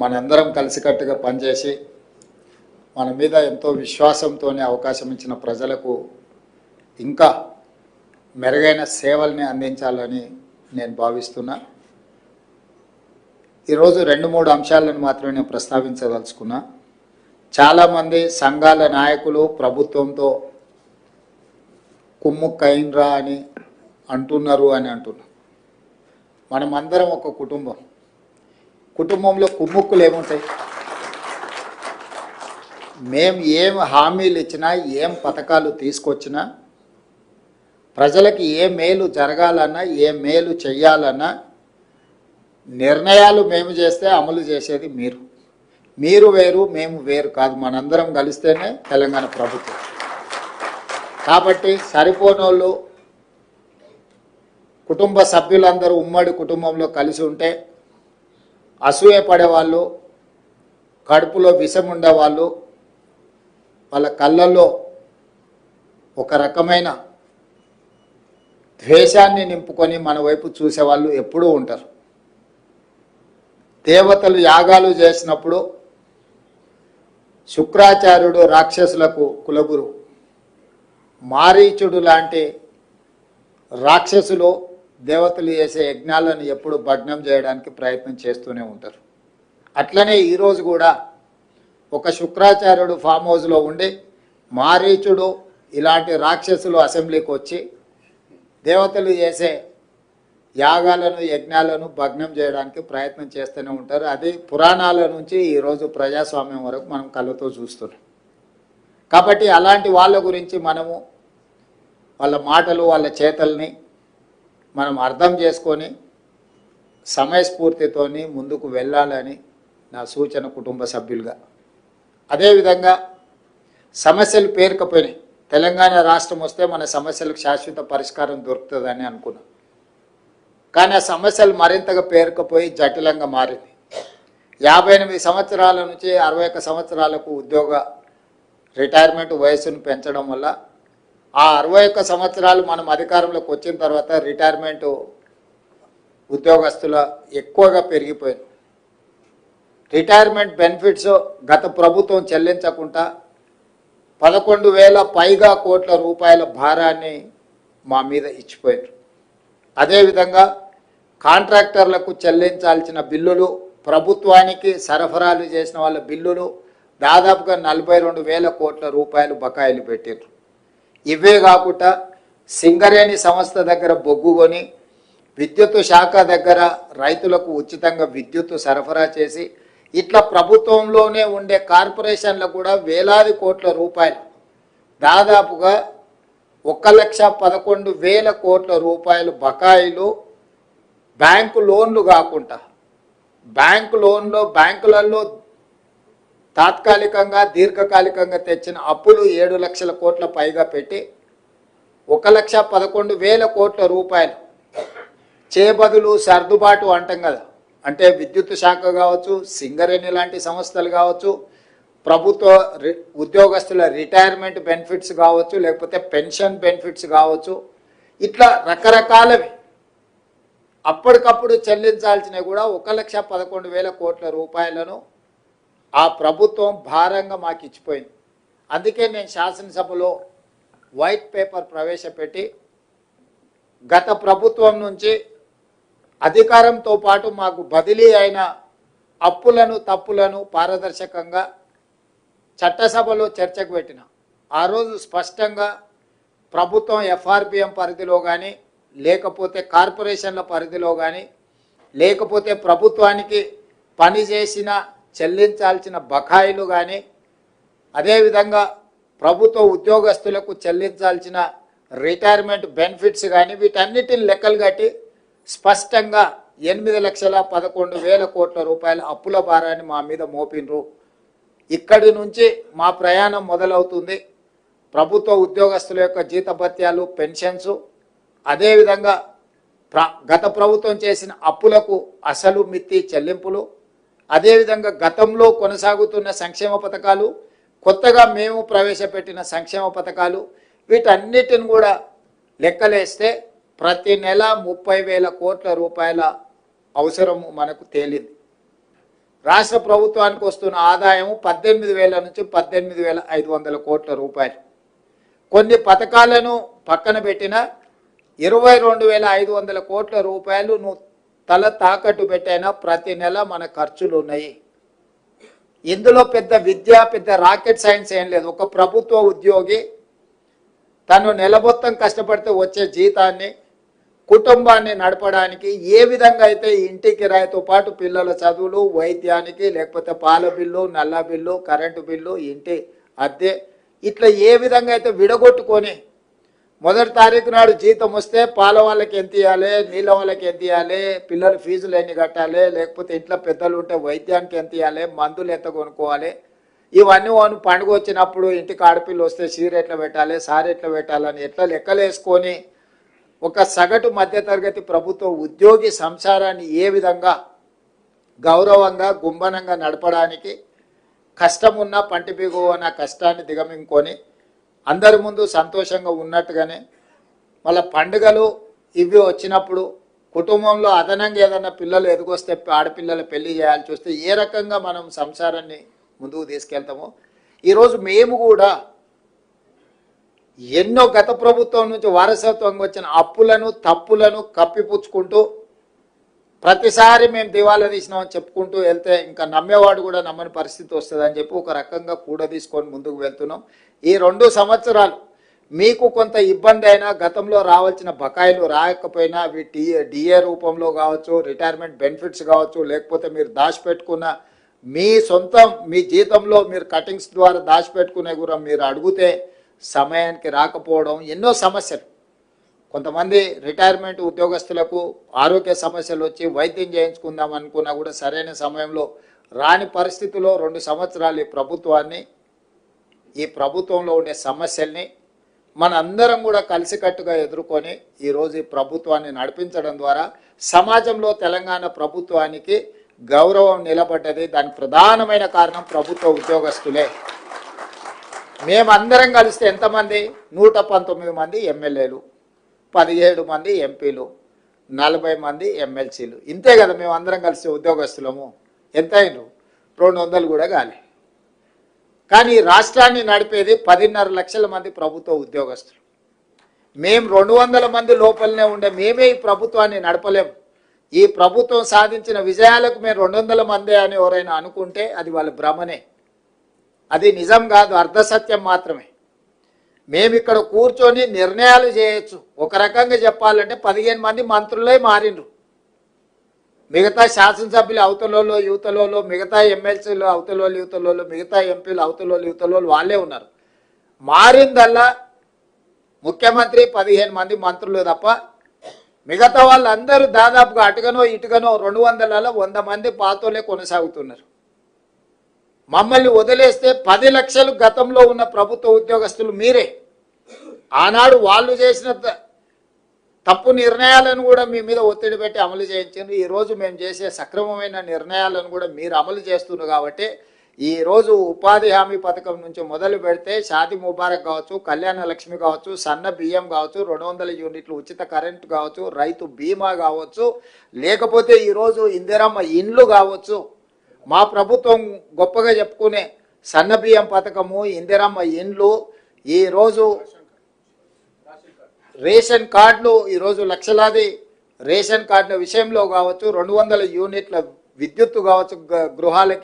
మనందరం కలిసికట్టుగా పనిచేసి మన మీద ఎంతో విశ్వాసంతోనే అవకాశం ఇచ్చిన ప్రజలకు ఇంకా మెరుగైన సేవల్ని అందించాలని నేను భావిస్తున్నా. ఈరోజు 2-3 అంశాలను మాత్రమే నేను ప్రస్తావించదలుచుకున్నా. చాలామంది సంఘాల నాయకులు ప్రభుత్వంతో కుమ్ముక్కైనరా అని అంటున్నారు. మనమందరం ఒక కుటుంబంలో కుమ్ముక్కులు ఏముంటాయి? మేము ఏం హామీలు ఇచ్చినా, ఏం పథకాలు తీసుకొచ్చినా, ప్రజలకి ఏ మేలు జరగాలన్నా, ఏ మేలు చెయ్యాలన్నా నిర్ణయాలు మేము చేస్తే అమలు చేసేది మీరు వేరు, మేము వేరు కాదు. మనందరం కలిస్తేనే తెలంగాణ ప్రభుత్వం. కాబట్టి సరిపోనోళ్ళు, కుటుంబ సభ్యులందరూ ఉమ్మడి కుటుంబంలో కలిసి ఉంటే అసూయ పడేవాళ్ళు, కడుపులో విషం ఉండేవాళ్ళు, వాళ్ళ కళ్ళల్లో ఒక రకమైన ద్వేషాన్ని నింపుకొని మన వైపు చూసేవాళ్ళు ఎప్పుడూ ఉంటారు. దేవతలు యాగాలు చేసినప్పుడు శుక్రాచార్యుడు రాక్షసులకు కులగురు, మారీచుడు లాంటి రాక్షసులు దేవతలు చేసే యజ్ఞాలను ఎప్పుడు భగ్నం చేయడానికి ప్రయత్నం చేస్తూనే ఉంటారు. అట్లనే ఈరోజు కూడా ఒక శుక్రాచార్యుడు ఫామ్ హౌస్లో ఉండి మారీచుడు ఇలాంటి రాక్షసులు అసెంబ్లీకి వచ్చి దేవతలు చేసే యాగాలను యజ్ఞాలను భగ్నం చేయడానికి ప్రయత్నం చేస్తూనే ఉంటారు. అది పురాణాల నుంచి ఈరోజు ప్రజాస్వామ్యం వరకు మనం కళ్ళతో చూస్తున్నాం. కాబట్టి అలాంటి వాళ్ళ గురించి మనము వాళ్ళ మాటలు, వాళ్ళ చేతల్ని మనం అర్థం చేసుకొని సమయస్ఫూర్తితోని ముందుకు వెళ్ళాలని నా సూచన కుటుంబ సభ్యులుగా. అదేవిధంగా సమస్యలు పేరుకపోయినాయి. తెలంగాణ రాష్ట్రం వస్తే మన సమస్యలకు శాశ్వత పరిష్కారం దొరుకుతుందని అనుకున్నాం. కానీ ఆ సమస్యలు మరింతగా పేరుకపోయి జటిలంగా మారింది. 58 సంవత్సరాల నుంచి 61 సంవత్సరాలకు ఉద్యోగ రిటైర్మెంట్ వయసును పెంచడం వల్ల ఆ 61 సంవత్సరాలు మనం అధికారంలోకి వచ్చిన తర్వాత రిటైర్మెంటు ఉద్యోగస్తుల ఎక్కువగా పెరిగిపోయింది. రిటైర్మెంట్ బెనిఫిట్స్ గత ప్రభుత్వం చెల్లించకుండా 11,000 పైగా కోట్ల రూపాయల భారాన్ని మా మీద ఇచ్చిపోయారు. అదేవిధంగా కాంట్రాక్టర్లకు చెల్లించాల్సిన బిల్లులు, ప్రభుత్వానికి సరఫరాలు చేసిన వాళ్ళ బిల్లులు దాదాపుగా 42,000 కోట్ల రూపాయలు బకాయిలు పెట్టారు. ఇవే కాకుండా సింగరేణి సంస్థ దగ్గర బొగ్గు కొని, విద్యుత్ శాఖ దగ్గర రైతులకు ఉచితంగా విద్యుత్ సరఫరా చేసి, ఇట్లా ప్రభుత్వంలోనే ఉండే కార్పొరేషన్లకు కూడా వేలాది కోట్ల రూపాయలు, దాదాపుగా 1,11,000 కోట్ల రూపాయలు బకాయిలు బ్యాంకు లోన్లు కాకుండా, బ్యాంకులలో తాత్కాలికంగా దీర్ఘకాలికంగా తెచ్చిన అప్పులు 7 లక్షల కోట్ల పైగా పెట్టి 1,11,000 కోట్ల రూపాయలు చేబదులు సర్దుబాటు అంటాం కదా, అంటే విద్యుత్ శాఖ కావచ్చు, సింగరేణి లాంటి సంస్థలు కావచ్చు, ప్రభుత్వ ఉద్యోగస్తుల రిటైర్మెంట్ బెనిఫిట్స్ కావచ్చు, లేకపోతే పెన్షన్ బెనిఫిట్స్ కావచ్చు, ఇట్లా రకరకాలవి అప్పటికప్పుడు చెల్లించాల్సినవి కూడా 1,11,000 కోట్ల రూపాయలను ఆ ప్రభుత్వం భారంగా మాకు ఇచ్చిపోయింది. అందుకే నేను శాసనసభలో వైట్ పేపర్ ప్రవేశపెట్టి గత ప్రభుత్వం నుంచి అధికారంతో పాటు మాకు బదిలీ అయిన అప్పులను, తప్పులను పారదర్శకంగా చట్టసభలో చర్చకు పెట్టిన. ఆ రోజు స్పష్టంగా ప్రభుత్వం ఎఫ్ఆర్బిఎం పరిధిలో కానీ, లేకపోతే కార్పొరేషన్ల పరిధిలో కానీ, లేకపోతే ప్రభుత్వానికి పనిచేసిన చెల్లించాల్సిన బకాయిలు కానీ, అదేవిధంగా ప్రభుత్వ ఉద్యోగస్తులకు చెల్లించాల్సిన రిటైర్మెంట్ బెనిఫిట్స్ కానీ, వీటన్నిటిని లెక్కలు కట్టి స్పష్టంగా 8,11,000 కోట్ల రూపాయల అప్పుల భారాన్ని మా మీద మోపినరు. ఇక్కడి నుంచి మా ప్రయాణం మొదలవుతుంది. ప్రభుత్వ ఉద్యోగస్తుల యొక్క జీతభత్యాలు, పెన్షన్స్, అదేవిధంగా గత ప్రభుత్వం చేసిన అప్పులకు అసలు మిత్తి చెల్లింపులు, అదేవిధంగా గతంలో కొనసాగుతున్న సంక్షేమ పథకాలు, కొత్తగా మేము ప్రవేశపెట్టిన సంక్షేమ పథకాలు, వీటన్నిటిని కూడా లెక్కలేస్తే ప్రతి నెల 30,000 కోట్ల రూపాయల అవసరం మనకు తేలింది. రాష్ట్ర ప్రభుత్వానికి వస్తున్న ఆదాయం 18,000 నుంచి 18,500 కోట్ల రూపాయలు. కొన్ని పథకాలను పక్కన పెట్టిన 22,500 కోట్ల రూపాయలు నువ్వు తల తాకట్టు పెట్టైనా ప్రతి నెల మన ఖర్చులు ఉన్నాయి. ఇందులో పెద్ద రాకెట్ సైన్స్ ఏం లేదు. ఒక ప్రభుత్వ ఉద్యోగి తను నెల మొత్తం కష్టపడితే వచ్చే జీతాన్ని కుటుంబాన్ని నడపడానికి ఏ విధంగా అయితే ఇంటి కిరాయితో పాటు పిల్లల చదువులు, వైద్యానికి, లేకపోతే పాల బిల్లు, నల్ల బిల్లు, కరెంటు బిల్లు, ఇంటి అద్దె, ఇట్లా ఏ విధంగా అయితే విడగొట్టుకొని మొదటి తారీఖు నాడు జీతం వస్తే పాల వాళ్ళకి ఎంత ఇవ్వాలి, నీళ్ళ వాళ్ళకి ఎంత ఇవ్వాలి, పిల్లల ఫీజులు ఎన్ని కట్టాలి, లేకపోతే ఇంట్లో పెద్దలు ఉంటే వైద్యానికి ఎంత ఇవ్వాలి, మందులు ఎంత కొనుక్కోవాలి, ఇవన్నీ వాను పండుగ వచ్చినప్పుడు ఇంటికి ఆడపిల్ల వస్తే చీర ఎట్లా పెట్టాలి, సారి ఎట్లా పెట్టాలని ఎట్లా లెక్కలు వేసుకొని ఒక సగటు మధ్యతరగతి ప్రభుత్వ ఉద్యోగి సంసారాన్ని ఏ విధంగా గౌరవంగా గుంభనంగా నడపడానికి కష్టం ఉన్న పంటి బిగువన కష్టాన్ని దిగమింగుకొని అందరి ముందు సంతోషంగా ఉన్నట్టుగానే మళ్ళీ పండుగలు ఇవి వచ్చినప్పుడు కుటుంబంలో అదనంగా ఏదైనా పిల్లలు ఎదుగొస్తే ఆడపిల్లల పెళ్లి చేయాల్సి వస్తే ఏ రకంగా మనం సంసారాన్ని ముందుకు తీసుకెళ్తామో ఈరోజు మేము కూడా ఎన్నో గత ప్రభుత్వం నుంచి వారసత్వంగా వచ్చిన అప్పులను తప్పులను కప్పిపుచ్చుకుంటూ ప్రతిసారి మేము దివాలా తీసినామని చెప్పుకుంటూ వెళ్తే ఇంకా నమ్మేవాడు కూడా నమ్మని పరిస్థితి వస్తుందని చెప్పి ఒక రకంగా కూడా తీసుకొని ముందుకు వెళ్తున్నాం. ఈ 2 సంవత్సరాలు మీకు కొంత ఇబ్బంది అయినా, గతంలో రావాల్సిన బకాయిలు రాకపోయినా అవి డిఏ రూపంలో కావచ్చు, రిటైర్మెంట్ బెనిఫిట్స్ కావచ్చు, లేకపోతే మీరు దాచిపెట్టుకున్న మీ సొంతం మీ జీతంలో మీరు కటింగ్స్ ద్వారా దాచిపెట్టుకునే కూడా మీరు అడిగితే సమయానికి రాకపోవడం, ఎన్నో సమస్యలు. కొంతమంది రిటైర్మెంట్ ఉద్యోగస్తులకు ఆరోగ్య సమస్యలు వచ్చి వైద్యం చేయించుకుందాం అనుకున్నా కూడా సరైన సమయంలో రాని పరిస్థితుల్లో 2 సంవత్సరాలు ఈ ప్రభుత్వంలో ఉండే సమస్యల్ని మనందరం కూడా కలిసికట్టుగా ఎదుర్కొని ఈరోజు ఈ ప్రభుత్వాన్ని నడిపించడం ద్వారా సమాజంలో తెలంగాణ ప్రభుత్వానికి గౌరవం నిలబడ్డది. దానికి ప్రధానమైన కారణం ప్రభుత్వ ఉద్యోగస్తులే. మేమందరం కలిస్తే ఎంతమంది? 119 మంది ఎమ్మెల్యేలు, 17 మంది ఎంపీలు, 40 మంది ఎమ్మెల్సీలు. ఇంతే కదా మేము అందరం కలిసి ఉద్యోగస్తులము. ఎంత అయినరు? 200 కూడా కాలే. కానీ రాష్ట్రాన్ని నడిపేది 10.5 లక్షల మంది ప్రభుత్వ ఉద్యోగస్తులు. మేము 200 మంది లోపలనే ఉండే మేమే ఈ ప్రభుత్వాన్ని నడపలేము. ఈ ప్రభుత్వం సాధించిన విజయాలకు మేము 200 మందే అని ఎవరైనా అనుకుంటే అది వాళ్ళ భ్రమనే. అది నిజం కాదు, అర్ధసత్యం మాత్రమే. మేము ఇక్కడ కూర్చొని నిర్ణయాలు చేయొచ్చు. ఒక రకంగా చెప్పాలంటే 15 మంది మంత్రులే మారిండ్రు. మిగతా శాసనసభ్యులు అవతలలో యువతలలో, మిగతా ఎమ్మెల్సీలు అవతలలో యువతలలో, మిగతా ఎంపీలు అవతలలో యువతలలో వాళ్ళే ఉన్నారు. మారిందల్లా ముఖ్యమంత్రి 15 మంది మంత్రులు తప్ప మిగతా వాళ్ళందరూ దాదాపుగా అటుగనో ఇటుగనో 200లలో 100 మంది పాతోలే కొనసాగుతున్నారు. మమ్మల్ని వదిలేస్తే 10 లక్షలు గతంలో ఉన్న ప్రభుత్వ ఉద్యోగస్తులు మీరే. ఆనాడు వాళ్ళు చేసిన తప్పు నిర్ణయాలను కూడా మీ మీద ఒత్తిడి పెట్టి అమలు చేయించారు. ఈరోజు మేము చేసే సక్రమమైన నిర్ణయాలను కూడా మీరు అమలు చేస్తున్నారు. కాబట్టి ఈరోజు ఉపాధి హామీ పథకం నుంచి మొదలు పెడితే షాదీ ముబారక్ కావచ్చు, కళ్యాణ లక్ష్మి కావచ్చు, సన్న బియ్యం కావచ్చు, 200 యూనిట్లు ఉచిత కరెంటు కావచ్చు, రైతు బీమా కావచ్చు, లేకపోతే ఈరోజు ఇందిరమ్మ ఇండ్లు కావచ్చు, మా ప్రభుత్వం గొప్పగా చెప్పుకునే సన్న బియ్యం పథకము, ఇందిరమ్మ ఇండ్లు, ఈరోజు రేషన్ కార్డులు, ఈరోజు లక్షలాది రేషన్ కార్డుల విషయంలో కావచ్చు, 200 యూనిట్ల విద్యుత్తు కావచ్చు గృహాలకి